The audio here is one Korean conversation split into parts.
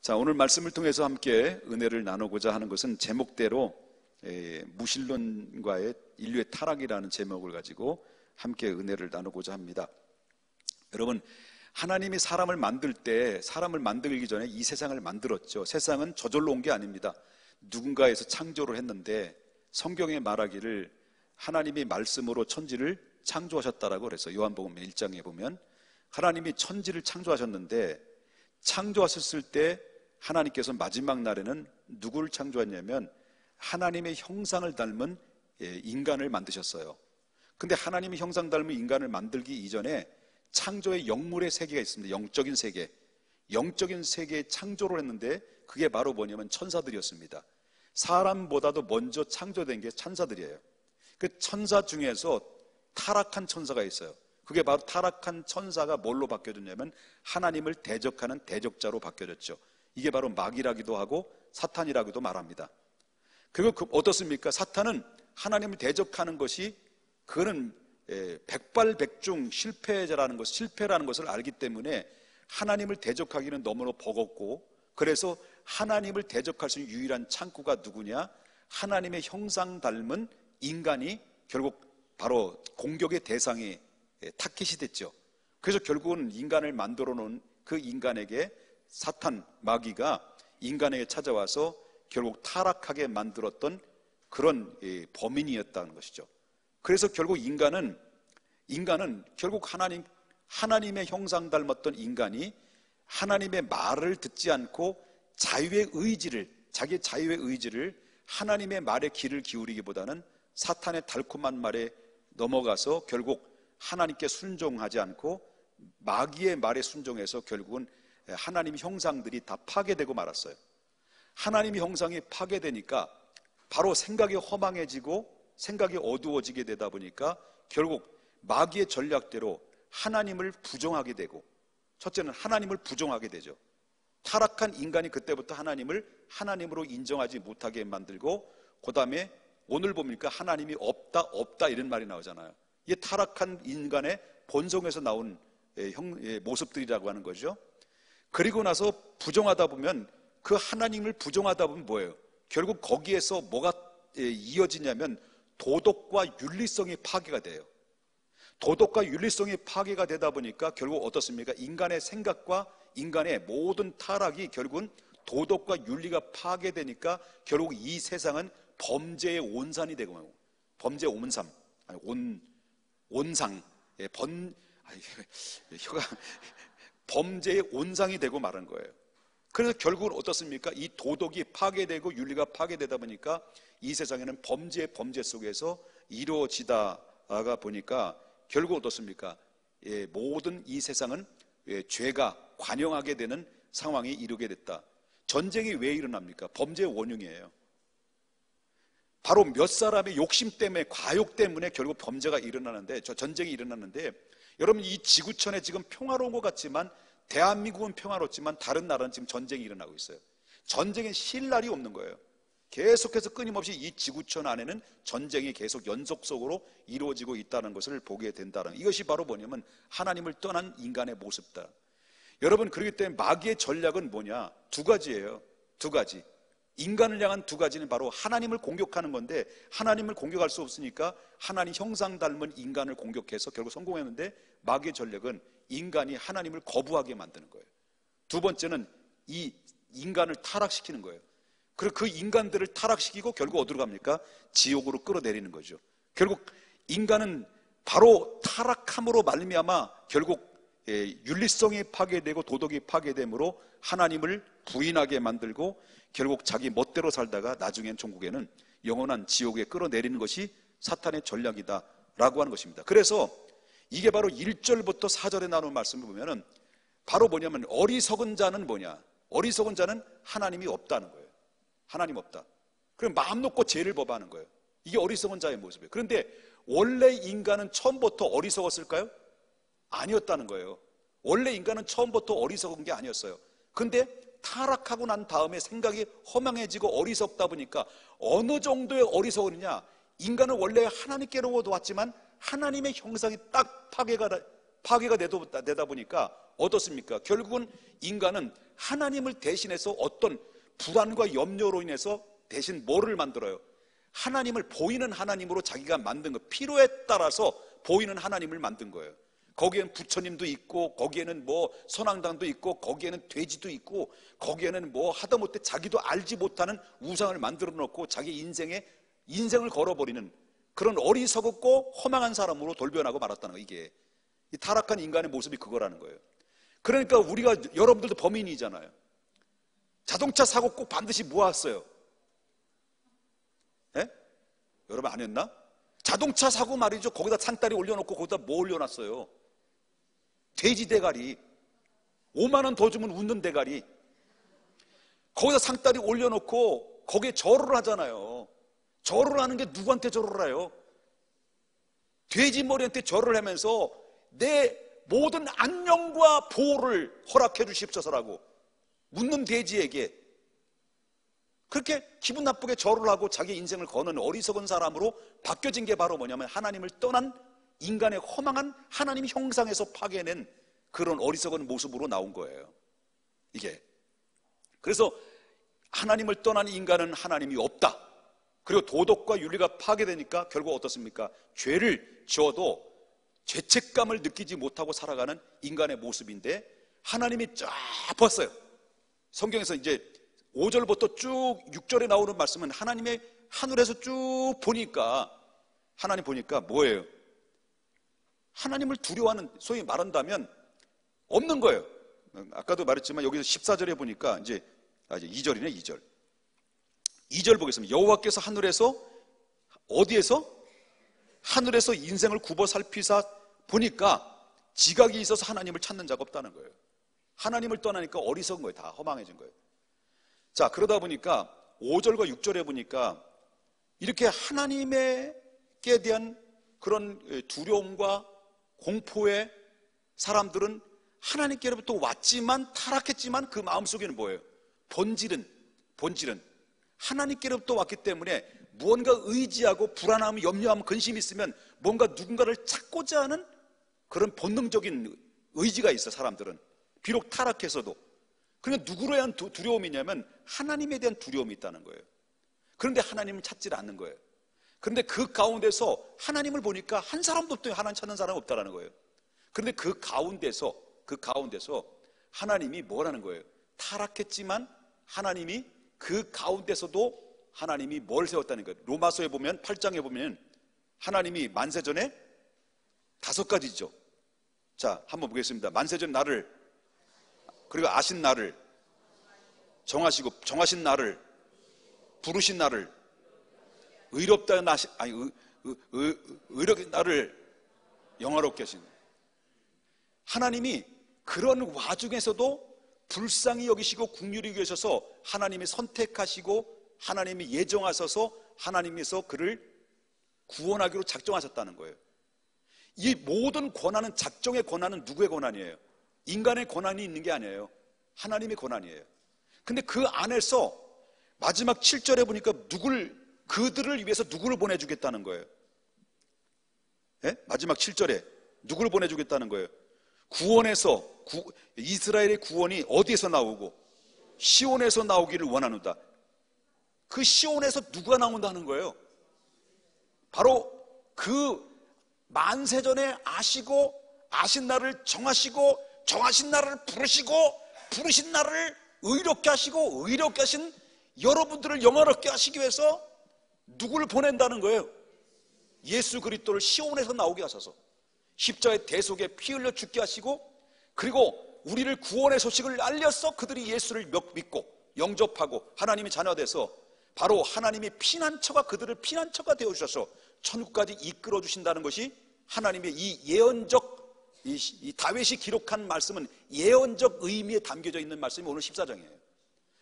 자, 오늘 말씀을 통해서 함께 은혜를 나누고자 하는 것은 제목대로 무신론과의 인류의 타락이라는 제목을 가지고 함께 은혜를 나누고자 합니다. 여러분, 하나님이 사람을 만들 때 사람을 만들기 전에 이 세상을 만들었죠. 세상은 저절로 온 게 아닙니다. 누군가에서 창조를 했는데 성경에 말하기를 하나님이 말씀으로 천지를 창조하셨다라고 그래서 요한복음 1장에 보면 하나님이 천지를 창조하셨는데 창조하셨을 때 하나님께서 마지막 날에는 누구를 창조했냐면 하나님의 형상을 닮은 인간을 만드셨어요. 근데 하나님의 형상 닮은 인간을 만들기 이전에 창조의 영물의 세계가 있습니다. 영적인 세계. 영적인 세계에 창조를 했는데 그게 바로 뭐냐면 천사들이었습니다. 사람보다도 먼저 창조된 게 천사들이에요. 그 천사 중에서 타락한 천사가 있어요. 그게 바로 타락한 천사가 뭘로 바뀌어졌냐면 하나님을 대적하는 대적자로 바뀌어졌죠. 이게 바로 마귀라기도 하고 사탄이라고도 말합니다. 그리고 어떻습니까? 사탄은 하나님을 대적하는 것이 그거는 백발백중 실패라는 것을 알기 때문에 하나님을 대적하기는 너무나 버겁고, 그래서 하나님을 대적할 수 있는 유일한 창구가 누구냐? 하나님의 형상 닮은 인간이 결국 바로 공격의 대상이 타깃이 됐죠. 그래서 결국은 인간을 만들어 놓은 그 인간에게 사탄, 마귀가 인간에게 찾아와서 결국 타락하게 만들었던 그런 범인이었다는 것이죠. 그래서 결국 인간은 결국 하나님의 형상 닮았던 인간이 하나님의 말을 듣지 않고 자기의 자유의 의지를 하나님의 말에 귀를 기울이기보다는 사탄의 달콤한 말에 넘어가서 결국 하나님께 순종하지 않고 마귀의 말에 순종해서 결국은 하나님의 형상들이 다 파괴되고 말았어요. 하나님의 형상이 파괴되니까 바로 생각이 허망해지고 생각이 어두워지게 되다 보니까 결국 마귀의 전략대로 하나님을 부정하게 되고, 첫째는 하나님을 부정하게 되죠. 타락한 인간이 그때부터 하나님을 하나님으로 인정하지 못하게 만들고, 그 다음에 오늘 보니까 하나님이 없다 이런 말이 나오잖아요. 이게 타락한 인간의 본성에서 나온 모습들이라고 하는 거죠. 그리고 나서 부정하다 보면, 그 하나님을 부정하다 보면 뭐예요? 결국 거기에서 뭐가 이어지냐면 도덕과 윤리성이 파괴가 돼요. 도덕과 윤리성이 파괴가 되다 보니까 결국 어떻습니까? 인간의 생각과 인간의 모든 타락이 결국은 도덕과 윤리가 파괴되니까 결국 이 세상은 범죄의 온산이 되고, 범죄의 범죄의 온상이 되고 말한 거예요. 그래서 결국은 어떻습니까? 이 도덕이 파괴되고 윤리가 파괴되다 보니까 이 세상에는 범죄 속에서 이루어지다가 보니까 결국 어떻습니까? 모든 이 세상은 죄가 관영하게 되는 상황이 이르게 됐다. 전쟁이 왜 일어납니까? 범죄의 원흉이에요. 바로 몇 사람의 욕심 때문에, 과욕 때문에 결국 범죄가 일어나는데, 전쟁이 일어나는데, 여러분 이 지구촌에 지금 평화로운 것 같지만, 대한민국은 평화롭지만 다른 나라는 지금 전쟁이 일어나고 있어요. 전쟁에 쉴 날이 없는 거예요. 계속해서 끊임없이 이 지구촌 안에는 전쟁이 계속 연속적으로 이루어지고 있다는 것을 보게 된다는, 이것이 바로 뭐냐면 하나님을 떠난 인간의 모습이다. 여러분, 그렇기 때문에 마귀의 전략은 뭐냐? 두 가지예요. 두 가지. 인간을 향한 두 가지는 바로 하나님을 공격하는 건데, 하나님을 공격할 수 없으니까 하나님 형상 닮은 인간을 공격해서 결국 성공했는데, 마귀의 전략은 인간이 하나님을 거부하게 만드는 거예요. 두 번째는 이 인간을 타락시키는 거예요. 그리고 그 인간들을 타락시키고 결국 어디로 갑니까? 지옥으로 끌어내리는 거죠. 결국 인간은 바로 타락함으로 말미암아 결국 윤리성이 파괴되고 도덕이 파괴됨으로 하나님을 부인하게 만들고 결국 자기 멋대로 살다가 나중엔 천국에는 영원한 지옥에 끌어내리는 것이 사탄의 전략이다라고 하는 것입니다. 그래서 이게 바로 1절부터 4절에 나오는 말씀을 보면은 바로 뭐냐면 어리석은 자는 뭐냐? 어리석은 자는 하나님이 없다는 거예요. 하나님 없다. 그럼 마음 놓고 죄를 범하는 거예요. 이게 어리석은 자의 모습이에요. 그런데 원래 인간은 처음부터 어리석었을까요? 아니었다는 거예요. 원래 인간은 처음부터 어리석은 게 아니었어요. 근데 타락하고 난 다음에 생각이 허망해지고 어리석다 보니까 어느 정도의 어리석으냐? 인간은 원래 하나님께로도 왔지만 하나님의 형상이 딱 파괴가 되다 보니까 어떻습니까? 결국은 인간은 하나님을 대신해서 어떤 불안과 염려로 인해서 대신 뭐를 만들어요? 하나님을 보이는 하나님으로 자기가 만든 거, 필요에 따라서 보이는 하나님을 만든 거예요. 거기에는 부처님도 있고, 거기에는 뭐 선앙당도 있고, 거기에는 돼지도 있고, 거기에는 뭐 하다못해 자기도 알지 못하는 우상을 만들어 놓고 자기 인생을 걸어버리는 그런 어리석었고 허망한 사람으로 돌변하고 말았다는 거예요. 이게 이 타락한 인간의 모습이 그거라는 거예요. 그러니까 우리가, 여러분들도 범인이잖아요. 자동차 사고 꼭 반드시 모았어요. 예? 여러분 안 했나? 자동차 사고 말이죠. 거기다 상다리 올려놓고 거기다 뭐 올려놨어요? 돼지 대가리. 5만 원 더 주면 웃는 대가리. 거기다 상다리 올려놓고 거기에 절을 하잖아요. 절을 하는 게 누구한테 절을 해요? 돼지 머리한테 절을 하면서 내 모든 안녕과 보호를 허락해 주십시오라고 묻는 돼지에게 그렇게 기분 나쁘게 절을 하고 자기 인생을 거는 어리석은 사람으로 바뀌어진 게 바로 뭐냐면 하나님을 떠난 인간의 허망한 하나님 형상에서 파괴낸 그런 어리석은 모습으로 나온 거예요. 이게. 그래서 하나님을 떠난 인간은 하나님이 없다. 그리고 도덕과 윤리가 파괴되니까 결국 어떻습니까? 죄를 지어도 죄책감을 느끼지 못하고 살아가는 인간의 모습인데 하나님이 쫙 봤어요. 성경에서 이제 5절부터 쭉 6절에 나오는 말씀은 하나님의 하늘에서 쭉 보니까 하나님 보니까 뭐예요? 하나님을 두려워하는, 소위 말한다면 없는 거예요. 아까도 말했지만 여기서 14절에 보니까 이제 2절이네. 2절 보겠습니다. 여호와께서 하늘에서, 어디에서? 하늘에서 인생을 굽어 살피사 보니까 지각이 있어서 하나님을 찾는 자가 없다는 거예요. 하나님을 떠나니까 어리석은 거예요. 다 허망해진 거예요. 자, 그러다 보니까 5절과 6절에 보니까 이렇게 하나님께 대한 그런 두려움과 공포에 사람들은 하나님께로부터 왔지만 타락했지만 그 마음속에는 뭐예요? 본질은 하나님께로부터 왔기 때문에 무언가 의지하고 불안함, 염려함, 근심이 있으면 뭔가 누군가를 찾고자 하는 그런 본능적인 의지가 있어. 사람들은 비록 타락해서도. 그러니까 누구로 대한 두려움이냐면 하나님에 대한 두려움이 있다는 거예요. 그런데 하나님을 찾지 않는 거예요. 그런데 그 가운데서 하나님을 보니까 한 사람도 없더니 하나님 찾는 사람이 없다는 거예요. 그런데 그 가운데서 하나님이 뭐라는 거예요? 타락했지만 하나님이 그 가운데서도 하나님이 뭘 세웠다는 거예요? 로마서에 보면 8장에 보면 하나님이 만세전에 5가지죠. 자, 한번 보겠습니다. 만세전 나를, 그리고 아신 나를, 정하신 나를, 부르신 나를, 의롭다 의롭게 나를 영화롭게 하신 하나님이 그런 와중에서도 불쌍히 여기시고 긍휼히 여기셔서 하나님이 선택하시고 하나님이 예정하셔서 하나님께서 그를 구원하기로 작정하셨다는 거예요. 이 모든 권한은, 작정의 권한은 누구의 권한이에요? 인간의 권한이 있는 게 아니에요. 하나님의 권한이에요. 근데 그 안에서 마지막 7절에 보니까 그들을 위해서 누구를 보내주겠다는 거예요? 예? 마지막 7절에 누구를 보내주겠다는 거예요? 이스라엘의 구원이 어디에서 나오고? 시온에서 나오기를 원하노다. 그 시온에서 누가 나온다는 거예요? 바로 그 만세전에 아시고 아신 나를 정하시고 정하신 나를 부르시고 부르신 나를 의롭게 하시고 의롭게 하신 여러분들을 영화롭게 하시기 위해서 누구를 보낸다는 거예요? 예수 그리스도를 시온에서 나오게 하셔서 십자가의 대속에 피 흘려 죽게 하시고, 그리고 우리를 구원의 소식을 알려서 그들이 예수를 믿고 영접하고 하나님의 자녀가 돼서 바로 하나님의 피난처가, 그들을 피난처가 되어주셔서 천국까지 이끌어 주신다는 것이 하나님의 이 예언적, 이 다윗이 기록한 말씀은 예언적 의미에 담겨져 있는 말씀이 오늘 14장이에요.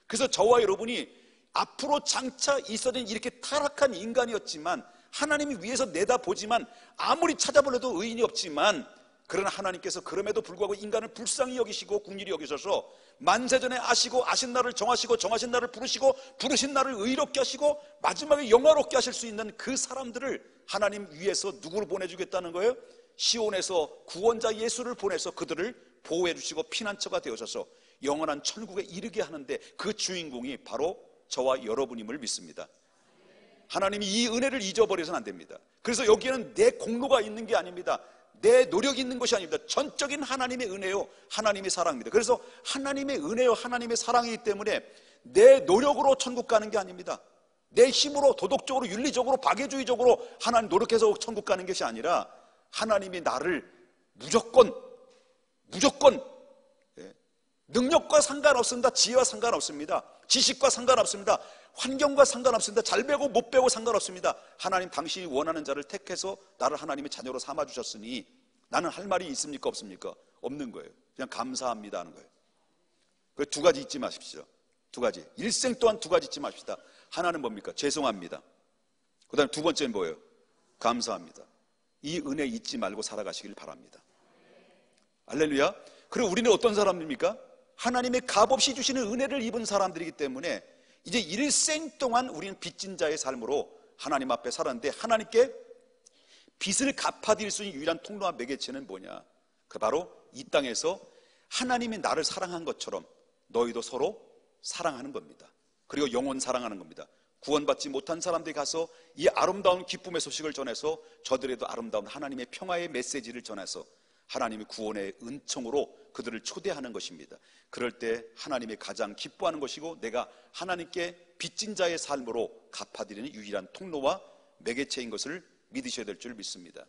그래서 저와 여러분이 앞으로 장차 있어진 이렇게 타락한 인간이었지만 하나님이 위에서 내다보지만 아무리 찾아보려도 의인이 없지만, 그러나 하나님께서 그럼에도 불구하고 인간을 불쌍히 여기시고 긍휼히 여기셔서 만세전에 아시고 아신 나를 정하시고 정하신 나를 부르시고 부르신 나를 의롭게 하시고 마지막에 영화롭게 하실 수 있는 그 사람들을 하나님 위에서 누구를 보내주겠다는 거예요? 시온에서 구원자 예수를 보내서 그들을 보호해 주시고 피난처가 되어셔서 영원한 천국에 이르게 하는데 그 주인공이 바로 저와 여러분임을 믿습니다. 하나님이 이 은혜를 잊어버려서는 안 됩니다. 그래서 여기에는 내 공로가 있는 게 아닙니다. 내 노력이 있는 것이 아닙니다. 전적인 하나님의 은혜요, 하나님의 사랑입니다. 그래서 하나님의 은혜요, 하나님의 사랑이기 때문에 내 노력으로 천국 가는 게 아닙니다. 내 힘으로 도덕적으로 윤리적으로 박애주의적으로 하나님 노력해서 천국 가는 것이 아니라 하나님이 나를 무조건 능력과 상관없습니다. 지혜와 상관없습니다. 지식과 상관없습니다. 환경과 상관없습니다. 잘 배고 못 배고 상관없습니다. 하나님 당신이 원하는 자를 택해서 나를 하나님의 자녀로 삼아주셨으니 나는 할 말이 있습니까 없습니까? 없는 거예요. 그냥 감사합니다 하는 거예요. 그 두 가지 잊지 마십시오. 두 가지. 일생 동안 두 가지 잊지 마십시다. 하나는 뭡니까? 죄송합니다. 그 다음에 두 번째는 뭐예요? 감사합니다. 이 은혜 잊지 말고 살아가시길 바랍니다. 할렐루야. 그리고 우리는 어떤 사람입니까? 하나님의 값없이 주시는 은혜를 입은 사람들이기 때문에 이제 일생 동안 우리는 빚진 자의 삶으로 하나님 앞에 살았는데 하나님께 빚을 갚아드릴 수 있는 유일한 통로와 매개체는 뭐냐? 그 바로 이 땅에서 하나님이 나를 사랑한 것처럼 너희도 서로 사랑하는 겁니다. 그리고 영원 사랑하는 겁니다. 구원받지 못한 사람들이 가서 이 아름다운 기쁨의 소식을 전해서 저들에도 아름다운 하나님의 평화의 메시지를 전해서 하나님의 구원의 은총으로 그들을 초대하는 것입니다. 그럴 때 하나님이 가장 기뻐하는 것이고 내가 하나님께 빚진 자의 삶으로 갚아드리는 유일한 통로와 매개체인 것을 믿으셔야 될 줄 믿습니다.